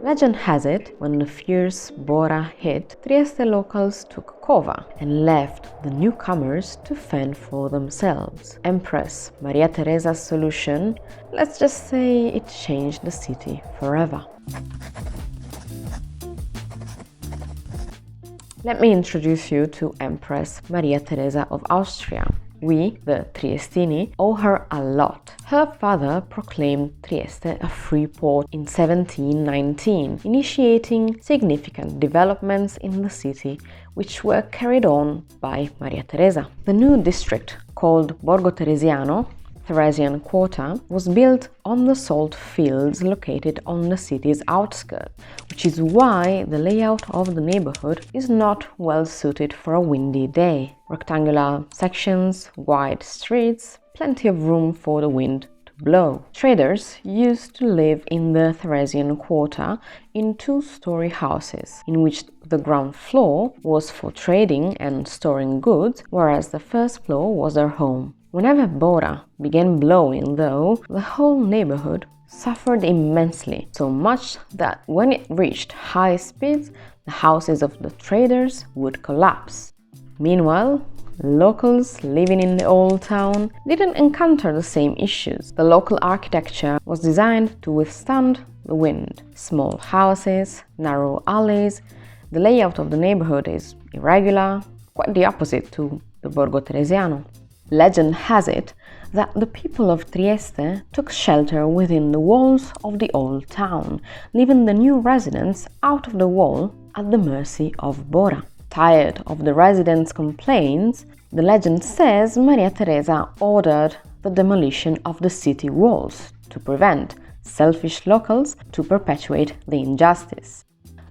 Legend has it, when the fierce Bora hit, Trieste locals took cover and left the newcomers to fend for themselves. Empress Maria Theresa's solution, let's just say it changed the city forever. Let me introduce you to Empress Maria Theresa of Austria. We, the Triestini, owe her a lot. Her father proclaimed Trieste a free port in 1719, initiating significant developments in the city, which were carried on by Maria Theresa. The new district, called Borgo Teresiano, Theresian Quarter, was built on the salt fields located on the city's outskirts, which is why the layout of the neighborhood is not well suited for a windy day. Rectangular sections, wide streets, plenty of room for the wind to blow. Traders used to live in the Theresian Quarter in two-story houses, in which the ground floor was for trading and storing goods, whereas the first floor was their home. Whenever Bora began blowing, though, the whole neighborhood suffered immensely, so much that when it reached high speeds, the houses of the traders would collapse. Meanwhile, locals living in the old town didn't encounter the same issues. The local architecture was designed to withstand the wind. Small houses, narrow alleys. The layout of the neighborhood is irregular, quite the opposite to the Borgo Teresiano. Legend has it that the people of Trieste took shelter within the walls of the old town, leaving the new residents out of the wall at the mercy of Bora. Tired of the residents' complaints, the legend says Maria Theresa ordered the demolition of the city walls to prevent selfish locals to perpetuate the injustice.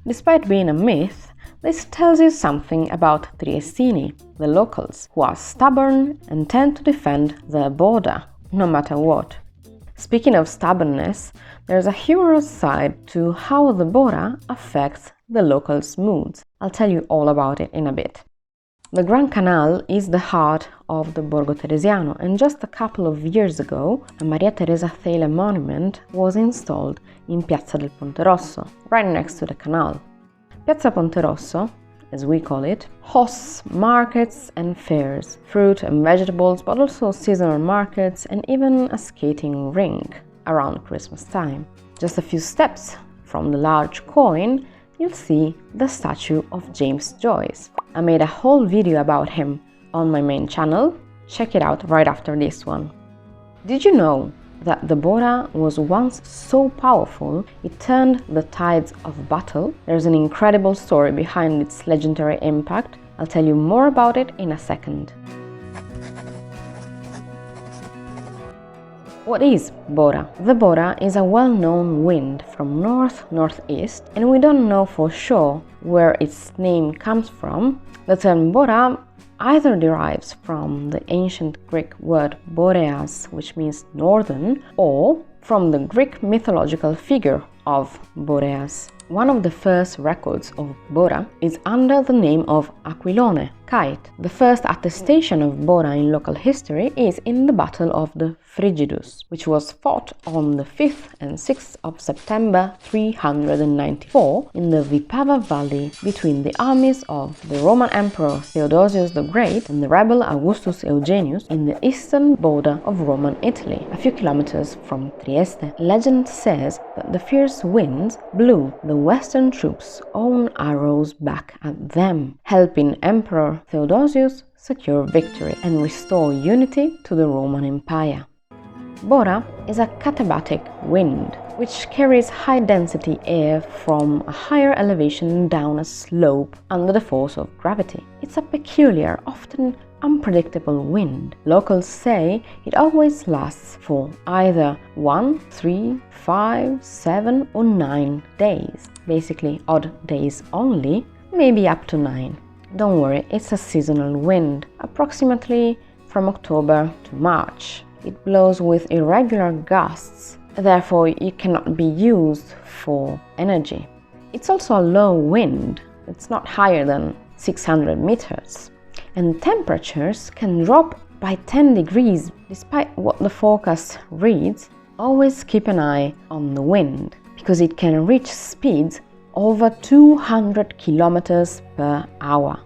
Despite being a myth, this tells you something about Triestini, the locals, who are stubborn and tend to defend their border, no matter what. Speaking of stubbornness, there's a humorous side to how the Bora affects the locals' moods. I'll tell you all about it in a bit. The Grand Canal is the heart of the Borgo Teresiano, and just a couple of years ago, a Maria Theresa Thaler monument was installed in Piazza del Ponte Rosso, right next to the canal. Piazza Ponte Rosso, as we call it, hosts markets and fairs, fruit and vegetables, but also seasonal markets and even a skating rink around Christmas time. Just a few steps from the large coin, you'll see the statue of James Joyce. I made a whole video about him on my main channel. Check it out right after this one. Did you know that the Bora was once so powerful it turned the tides of battle? There's an incredible story behind its legendary impact. I'll tell you more about it in a second. What is Bora? The Bora is a well-known wind from north-northeast, and we don't know for sure where its name comes from. The term Bora either derives from the ancient Greek word Boreas, which means northern, or from the Greek mythological figure of Boreas. One of the first records of Bora is under the name of Aquilone, kite. The first attestation of Bora in local history is in the Battle of the Frigidus, which was fought on the 5th and 6th of September 394 in the Vipava Valley between the armies of the Roman Emperor Theodosius the Great and the rebel Augustus Eugenius in the eastern border of Roman Italy, a few kilometers from Trieste. Legend says that the fierce winds blew the Western troops' own arrows back at them, helping Emperor Theodosius secure victory and restore unity to the Roman Empire. Bora is a katabatic wind, which carries high-density air from a higher elevation down a slope under the force of gravity. It's a peculiar, often unpredictable wind. Locals say it always lasts for either 1, 3, 5, 7 or 9 days. Basically odd days only, maybe up to 9. Don't worry, it's a seasonal wind, approximately from October to March. It blows with irregular gusts, therefore it cannot be used for energy. It's also a low wind, it's not higher than 600 meters, and temperatures can drop by 10 degrees, despite what the forecast reads. Always keep an eye on the wind, because it can reach speeds over 200 kilometers per hour.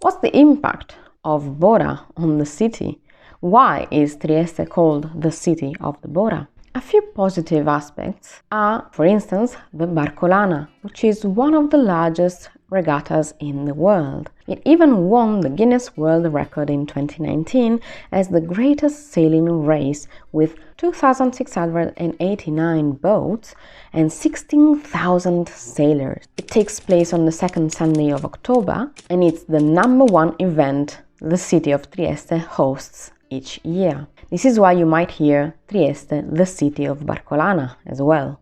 What's the impact of Bora on the city? Why is Trieste called the city of the Bora? A few positive aspects are, for instance, the barcolana, which is one of the largest regattas in the world. It even won the Guinness World Record in 2019 as the greatest sailing race with 2,689 boats and 16,000 sailors. It takes place on the second Sunday of October, and it's the #1 event the city of Trieste hosts each year. This is why you might hear Trieste, the city of barcolana, as well.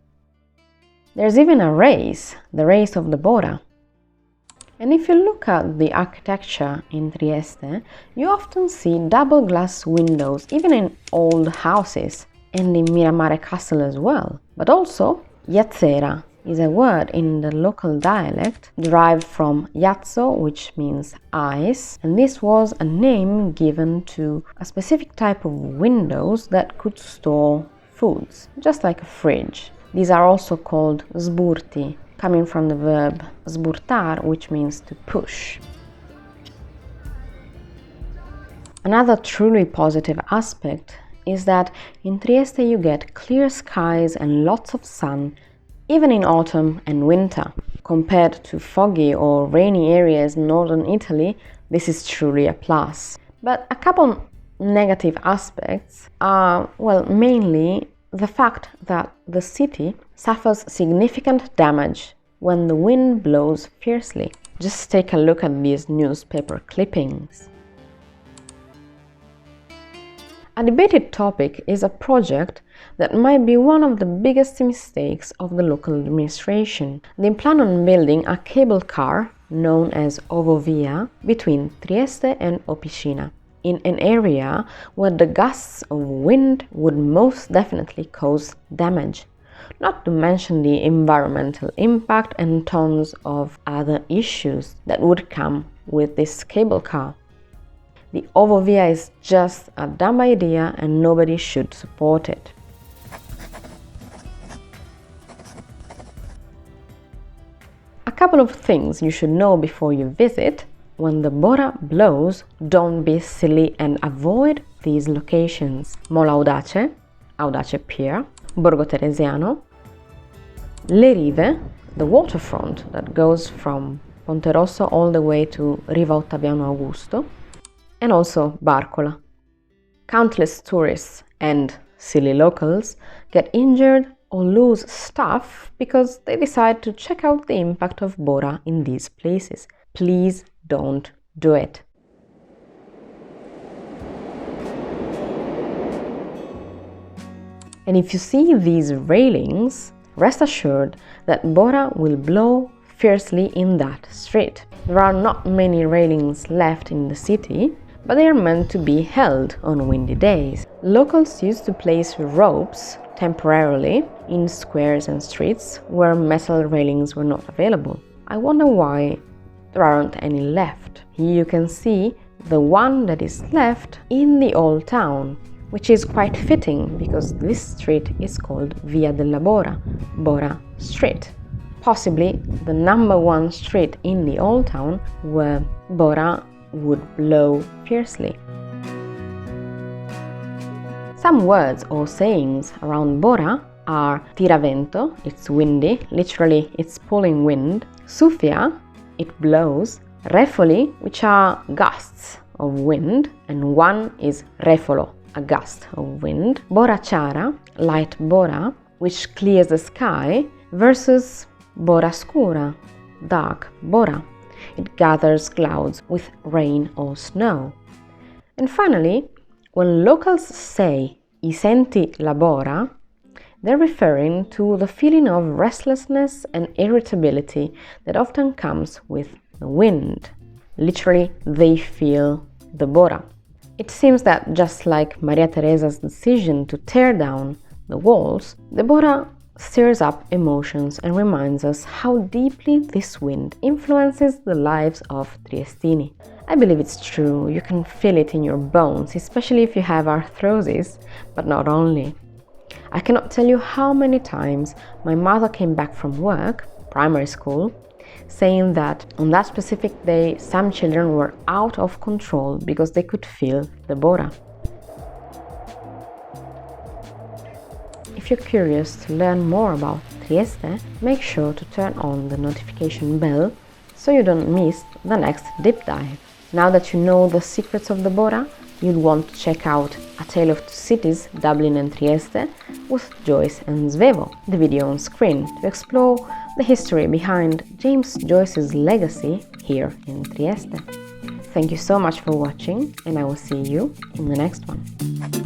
There's even a race, the race of the Bora. And if you look at the architecture in Trieste, you often see double glass windows, even in old houses, and in Miramare Castle as well. But also, Yazzera is a word in the local dialect derived from Yazzo, which means ice, and this was a name given to a specific type of windows that could store foods, just like a fridge. These are also called sburti, coming from the verb sburtar, which means to push. Another truly positive aspect is that in Trieste you get clear skies and lots of sun, even in autumn and winter. Compared to foggy or rainy areas in northern Italy, this is truly a plus. But a couple negative aspects are, mainly the fact that the city suffers significant damage when the wind blows fiercely. Just take a look at these newspaper clippings. A debated topic is a project that might be one of the biggest mistakes of the local administration. They plan on building a cable car known as Ovovia between Trieste and Opicina, in an area where the gusts of wind would most definitely cause damage, not to mention the environmental impact and tons of other issues that would come with this cable car. The Ovovia is just a dumb idea and nobody should support it. A couple of things you should know before you visit. When the Bora blows, don't be silly and avoid these locations: Mola Audace, Audace Pier, Borgo Teresiano, Le Rive, the waterfront that goes from Ponte Rosso all the way to Riva Ottaviano Augusto, and also Barcola. Countless tourists and silly locals get injured or lose stuff because they decide to check out the impact of Bora in these places. Please don't do it. And if you see these railings, rest assured that Bora will blow fiercely in that street. There are not many railings left in the city, but they are meant to be held on windy days. Locals used to place ropes temporarily in squares and streets where metal railings were not available. I wonder why there aren't any left. Here you can see the one that is left in the old town, which is quite fitting because this street is called Via della Bora, Bora Street. Possibly the #1 street in the old town where Bora would blow fiercely. Some words or sayings around Bora are tiravento, it's windy, literally it's pulling wind; sufia, it blows; refoli, which are gusts of wind, and one is refolo, a gust of wind; bora chiara, light Bora, which clears the sky, versus Bora scura, dark Bora. It gathers clouds with rain or snow. And finally, when locals say "I senti la Bora," they're referring to the feeling of restlessness and irritability that often comes with the wind. Literally, they feel the Bora. It seems that just like Maria Theresa's decision to tear down the walls, the Bora stirs up emotions and reminds us how deeply this wind influences the lives of Triestini. I believe it's true, you can feel it in your bones, especially if you have arthrosis, but not only. I cannot tell you how many times my mother came back from work, primary school, saying that on that specific day some children were out of control because they could feel the Bora. If you're curious to learn more about Trieste, make sure to turn on the notification bell so you don't miss the next deep dive. Now that you know the secrets of the Bora, you'll want to check out A Tale of Two Cities, Dublin and Trieste, with Joyce and Svevo, the video on screen, to explore the history behind James Joyce's legacy here in Trieste. Thank you so much for watching, and I will see you in the next one.